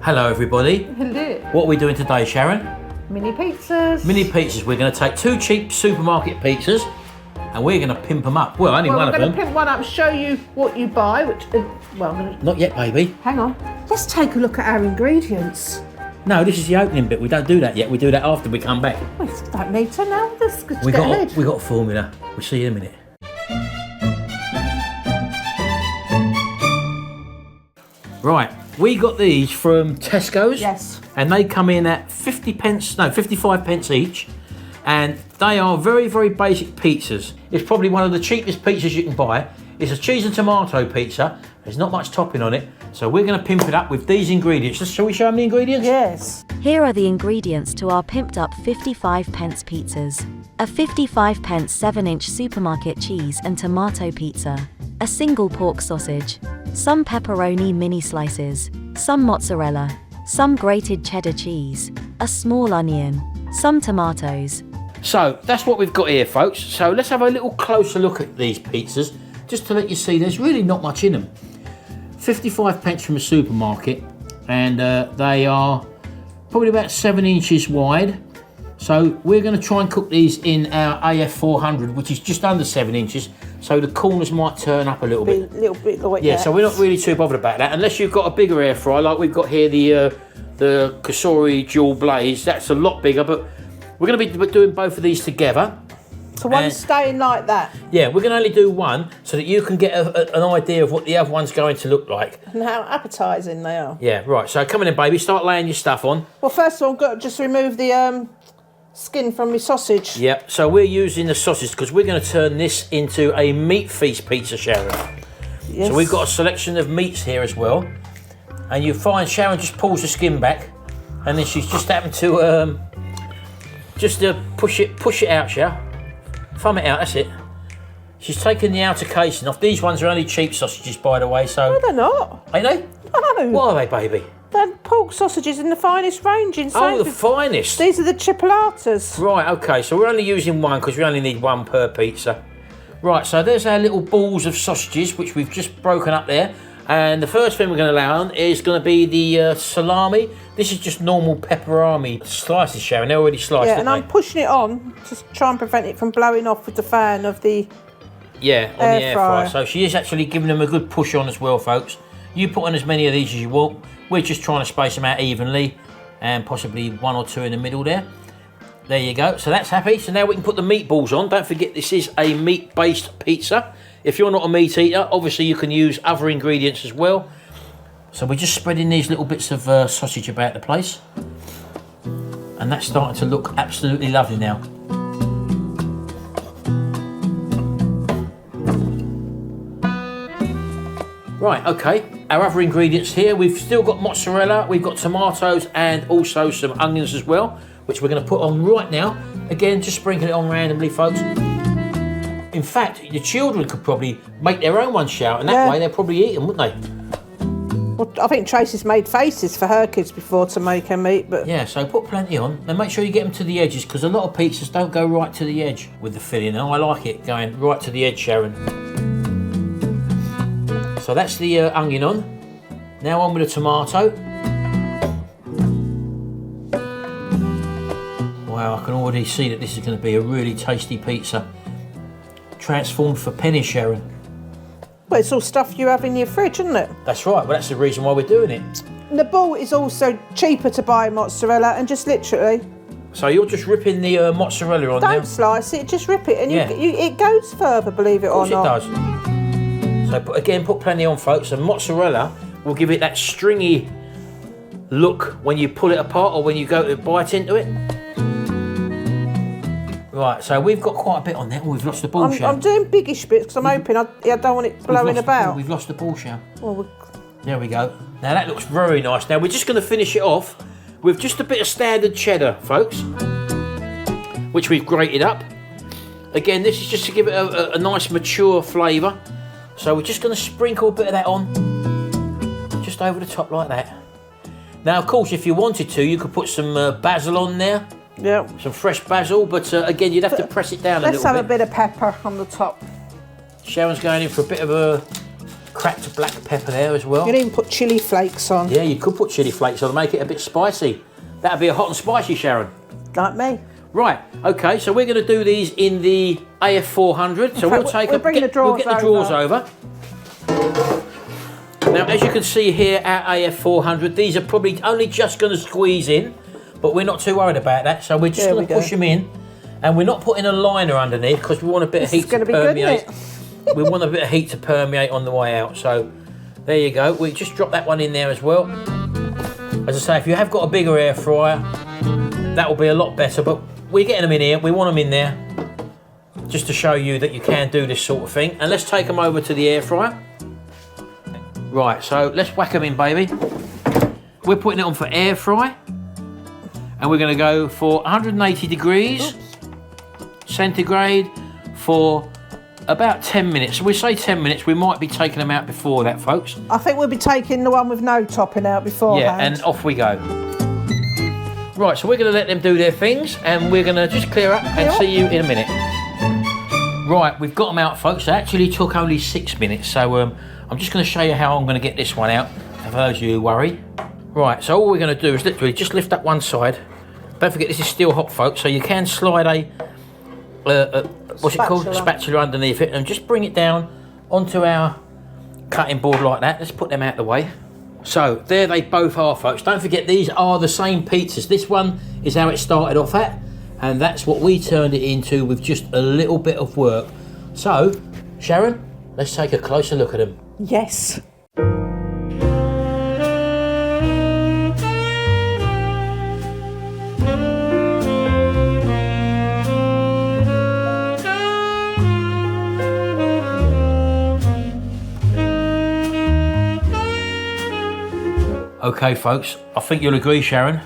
Hello everybody. Hello. What are we doing today, Sharon? Mini pizzas. Mini pizzas. We're going to take 2 cheap supermarket pizzas and we're going to pimp them up. Well, only one of them. We're going to pimp one up, show you what you buy, which, Not yet, baby. Hang on. Let's take a look at our ingredients. No, this is the opening bit. We don't do that yet. We do that after we come back. We don't need to now. Let's get We ahead. got a formula. We'll see you in a minute. Right, we got these from Tesco's. Yes. And they come in at 55 pence each. And they are very, very basic pizzas. It's probably one of the cheapest pizzas you can buy. It's a cheese and tomato pizza. There's not much topping on it. So we're going to pimp it up with these ingredients. Shall we show them the ingredients? Yes. Here are the ingredients to our pimped up 55 pence pizzas. A 55 pence 7-inch supermarket cheese and tomato pizza. A single pork sausage. Some pepperoni mini slices. Some mozzarella. Some grated cheddar cheese. A small onion. Some tomatoes. So that's what we've got here, folks. So let's have a little closer look at these pizzas, just to let you see there's really not much in them. 55 pence from a supermarket, and they are probably about 7 inches wide. So we're going to try and cook these in our AF400, which is just under 7 inches. So the corners might turn up a little bit. A little bit like Yeah, that. so we're not really too bothered about that, unless you've got a bigger air fryer, like we've got here, the Kasori Dual Blaze. That's a lot bigger, but we're going to be doing both of these together. So one's staying like that. Yeah, we're going to only do one so that you can get an idea of what the other one's going to look like. And how appetising they are. Yeah, right. So come in, baby. Start laying your stuff on. Well, first of all, I've got to just remove the skin from my sausage. Yep. So we're using the sausage because we're going to turn this into a meat feast pizza, Sharon. Yes. So we've got a selection of meats here as well. And you find Sharon just pulls the skin back, and then she's just happened to push it out, Sharon. Thumb it out, that's it. She's taken the outer casing off. These ones are only cheap sausages, by the way, so... No, they're not. Ain't they? No. What are they, baby? They're pork sausages in the finest range. Oh, the finest. These are the chipolatas. Right, okay, so we're only using one because we only need one per pizza. Right, so there's our little balls of sausages, which we've just broken up there. And the first thing we're going to lay on is going to be the salami. This is just normal pepperoni slices, Sharon. They're already sliced, Yeah, and I'm pushing it on to try and prevent it from blowing off with the fan of the on the air fryer. So she is actually giving them a good push on as well, folks. You put on as many of these as you want. We're just trying to space them out evenly and possibly 1 or 2 in the middle there. There you go. So that's happy. So now we can put the meatballs on. Don't forget this is a meat-based pizza. If you're not a meat eater, obviously you can use other ingredients as well. So we're just spreading these little bits of sausage about the place. And that's starting to look absolutely lovely now. Right, okay. Our other ingredients here, we've still got mozzarella, we've got tomatoes and also some onions as well, which we're going to put on right now. Again, just sprinkle it on randomly, folks. In fact, your children could probably make their own one, shout, and that way they'll probably eat them, wouldn't they? Well, I think Tracy's made faces for her kids before to make them eat, but... Yeah, so put plenty on, and make sure you get them to the edges, because a lot of pizzas don't go right to the edge with the filling, and I like it going right to the edge, Sharon. So that's the onion on. Now on with the tomato. Wow, I can already see that this is going to be a really tasty pizza. Transformed for pennies, Sharon. Well, it's all stuff you have in your fridge, isn't it? That's right, well that's the reason why we're doing it. The ball is also cheaper to buy mozzarella, and just literally... So you're just ripping the mozzarella on there? Don't slice it, just rip it, and it goes further, believe it or not. Of course it does. So put plenty on, folks, and mozzarella will give it that stringy look when you pull it apart or when you go to bite into it. Right, so we've got quite a bit on there. Oh, we've lost the ball, Sharon. I'm doing biggish bits because I'm hoping I don't want it blowing about. We've lost the ball, Sharon. Well, there we go. Now that looks very nice. Now we're just going to finish it off with just a bit of standard cheddar, folks, which we've grated up. Again, this is just to give it a nice mature flavour. So we're just going to sprinkle a bit of that on, just over the top like that. Now, of course, if you wanted to, you could put some basil on there. Yeah. Some fresh basil, but again, you'd have to press it down a little bit. Let's have a bit of pepper on the top. Sharon's going in for a bit of a cracked black pepper there as well. You can even put chilli flakes on. Yeah, you could put chilli flakes on to make it a bit spicy. That'd be a hot and spicy, Sharon. Like me. Right, okay, so we're going to do these in the AF400. So we'll get the drawers over. Now, as you can see here, our AF400, these are probably only just going to squeeze in, but we're not too worried about that. So we're just going to push them in, and we're not putting a liner underneath because we want a bit of heat to permeate. We want a bit of heat to permeate on the way out. So there you go. We just drop that one in there as well. As I say, if you have got a bigger air fryer, that will be a lot better. But we're getting them in here. We want them in there just to show you that you can do this sort of thing. And let's take them over to the air fryer. Right, so let's whack them in, baby. We're putting it on for air fry. And we're going to go for 180 degrees centigrade for about 10 minutes. So we say 10 minutes. We might be taking them out before that, folks. I think we'll be taking the one with no topping out beforehand. Yeah, and off we go. Right, so we're going to let them do their things, and we're going to just clear up and see you in a minute. Right, we've got them out, folks. It actually took only 6 minutes, so I'm just going to show you how I'm going to get this one out, for those of you who worry. Right, so all we're going to do is literally just lift up one side. Don't forget, this is still hot, folks, so you can slide a what's it called? Spatula underneath it, and just bring it down onto our cutting board like that. Let's put them out of the way. So there they both are, folks. Don't forget, these are the same pizzas. This one is how it started off at, and that's what we turned it into with just a little bit of work. So, Sharon, let's take a closer look at them. Yes. Okay, folks, I think you'll agree, Sharon.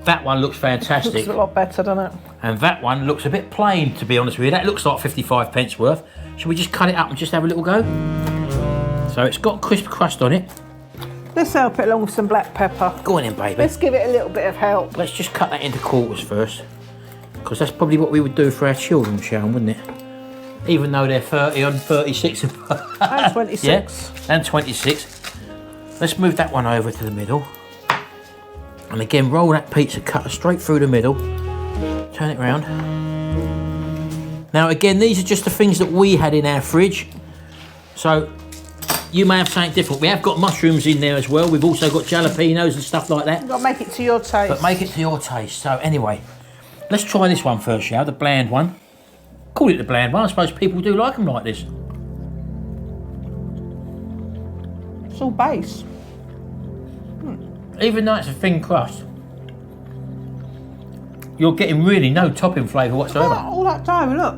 That one looks fantastic. Looks a lot better, doesn't it? And that one looks a bit plain, to be honest with you. That looks like 55 pence worth. Should we just cut it up and just have a little go? So it's got crisp crust on it. Let's help it along with some black pepper. Go on in, baby. Let's give it a little bit of help. Let's just cut that into quarters first, because that's probably what we would do for our children, Sharon, wouldn't it? Even though they're 30 and 36. And 26. Yeah, and 26. Let's move that one over to the middle. And again, roll that pizza cutter straight through the middle. Turn it round. Now again, these are just the things that we had in our fridge. So you may have something different. We have got mushrooms in there as well. We've also got jalapenos and stuff like that. You've got to make it to your taste. But make it to your taste. So anyway, let's try this one first, shall we? The bland one. Call it the bland one. I suppose people do like them like this. It's all base. Even though it's a thin crust, you're getting really no topping flavour whatsoever. All that time, look.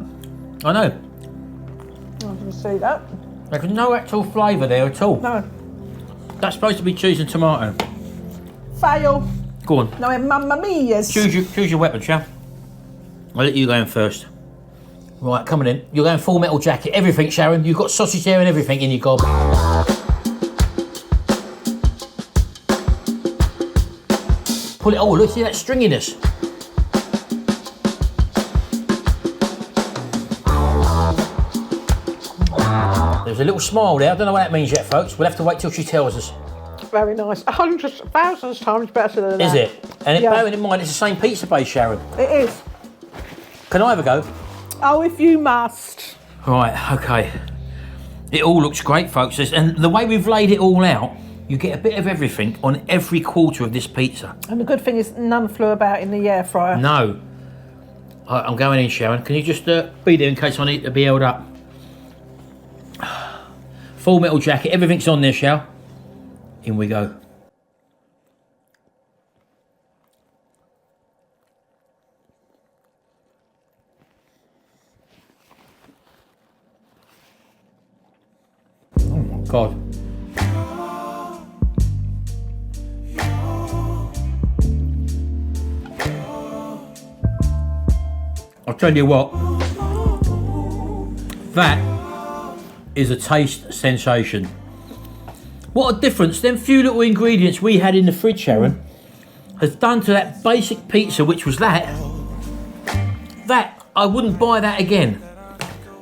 I know. I can see that. There's no actual flavour there at all. No. That's supposed to be cheese and tomato. Fail. Go on. No, mamma mia's. Choose your weapon, shall I'll let you go in first. Right, coming in. You're going full metal jacket. Everything, Sharon. You've got sausage there and everything in your gob. Pull it. Oh, look, see that stringiness. There's a little smile there. I don't know what that means yet, folks. We'll have to wait till she tells us. Very nice. 100,000 times better than that. Is it? And bearing in mind, it's the same pizza base, Sharon. It is. Can I have a go? Oh, if you must. Right, okay. It all looks great, folks. And the way we've laid it all out, you get a bit of everything on every quarter of this pizza. And the good thing is none flew about in the air fryer. No. I'm going in, Sharon. Can you just be there in case I need to be held up? Full metal jacket. Everything's on there, Shal. In we go. Oh my God. I'll tell you what, that is a taste sensation. What a difference them few little ingredients we had in the fridge, Sharon, has done to that basic pizza, which was that I wouldn't buy that again.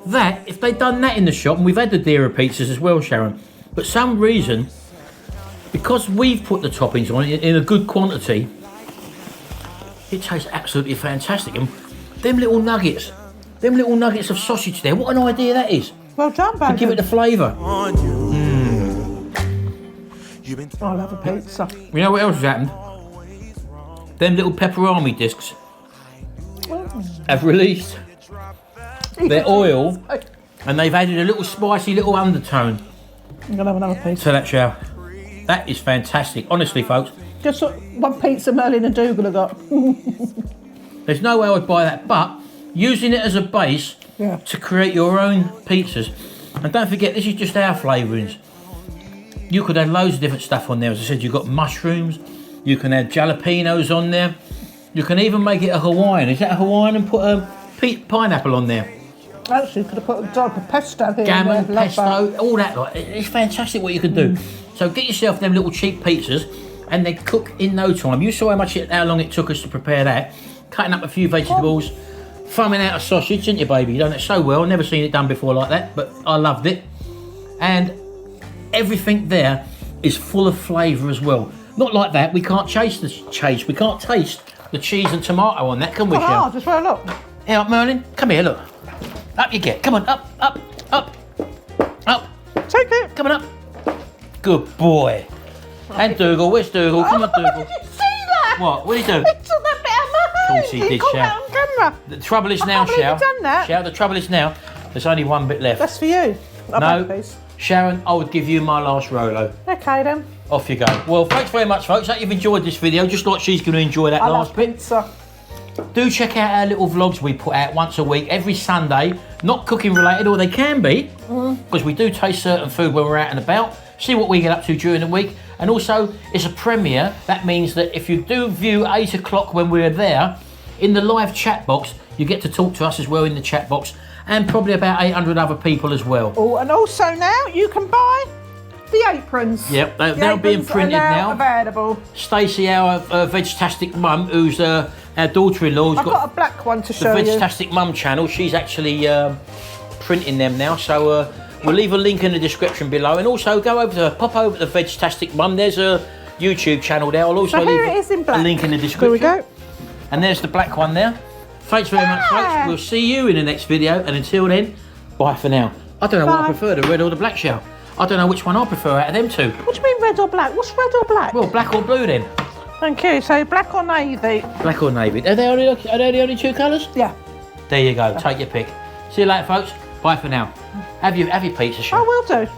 That, if they'd done that in the shop, and we've had the dearer pizzas as well, Sharon, but some reason, because we've put the toppings on it in a good quantity, it tastes absolutely fantastic. And them little nuggets of sausage there, what an idea that is. Well done, baby. To give it the flavour. I love a pizza. You know what else has happened? Them little pepperoni discs have released their oil, and they've added a little spicy little undertone I'm going to have another pizza. to that show. That is fantastic. Honestly, folks, Just one pizza Merlin and Dougal have got. there's no way I'd buy that, but using it as a base to create your own pizzas. And don't forget, this is just our flavourings. You could add loads of different stuff on there. As I said, you've got mushrooms, you can add jalapenos on there, you can even make it a Hawaiian. Is that a Hawaiian? And put a pineapple on there. Actually, could have put a type of pesto here. Gammon, pesto, all that. Like, it's fantastic what you can do. So get yourself them little cheap pizzas, and they cook in no time. You saw how long it took us to prepare that. Cutting up a few vegetables, foaming out a sausage, didn't you, baby? You done it so well. Never seen it done before like that, but I loved it. And everything there is full of flavour as well. Not like that. We can't taste the cheese and tomato on that, can we, Shell? Oh, just well, look. Here, Merlin, come here, look. Up you get. Come on, up. Take it. Coming up. Good boy. And Dougal, where's Dougal? Come on, Dougal. Did you see that? What? What did he do? He took that bit out of my hand. Of course he did, caught Shell. that on camera. The trouble is now, can't believe Shell. you've done that. Shell, the trouble is now, there's only one bit left. That's for you. No, Piece. Sharon, I would give you my last Rolo. Okay then. Off you go. Well, thanks very much, folks. Hope you've enjoyed this video, just like she's going to enjoy that I last love bit. pizza. Do check out our little vlogs we put out once a week, every Sunday. Not cooking related, or they can be, because we do taste certain food when we're out and about. See what we get up to during the week. And also, it's a premiere. That means that if you do view 8 o'clock when we're there, in the live chat box, you get to talk to us as well in the chat box, and probably about 800 other people as well. Oh, and also now you can buy the aprons. Yep, they're being printed now. Available. Stacey, our Vegetastic Mum, who's our daughter-in-law, I've got a black one to show the you. Vegetastic Mum channel. She's actually printing them now, so we'll leave a link in the description below, and also pop over to the Vegetastic Mum. There's a YouTube channel there. I'll also So here leave it is in black. a link in the description. There we go. And there's the black one there. Thanks very much, folks. We'll see you in the next video, and until then, bye for now. I don't know what I prefer, the red or the black shell. I don't know which one I prefer out of them two. What do you mean red or black? What's red or black? Well, black or blue then. Thank you. So black or navy? Black or navy. Are they the only two colours? Yeah. There you go. Take your pick. See you later, folks. Bye for now. Have your pizza, Shell. I will do.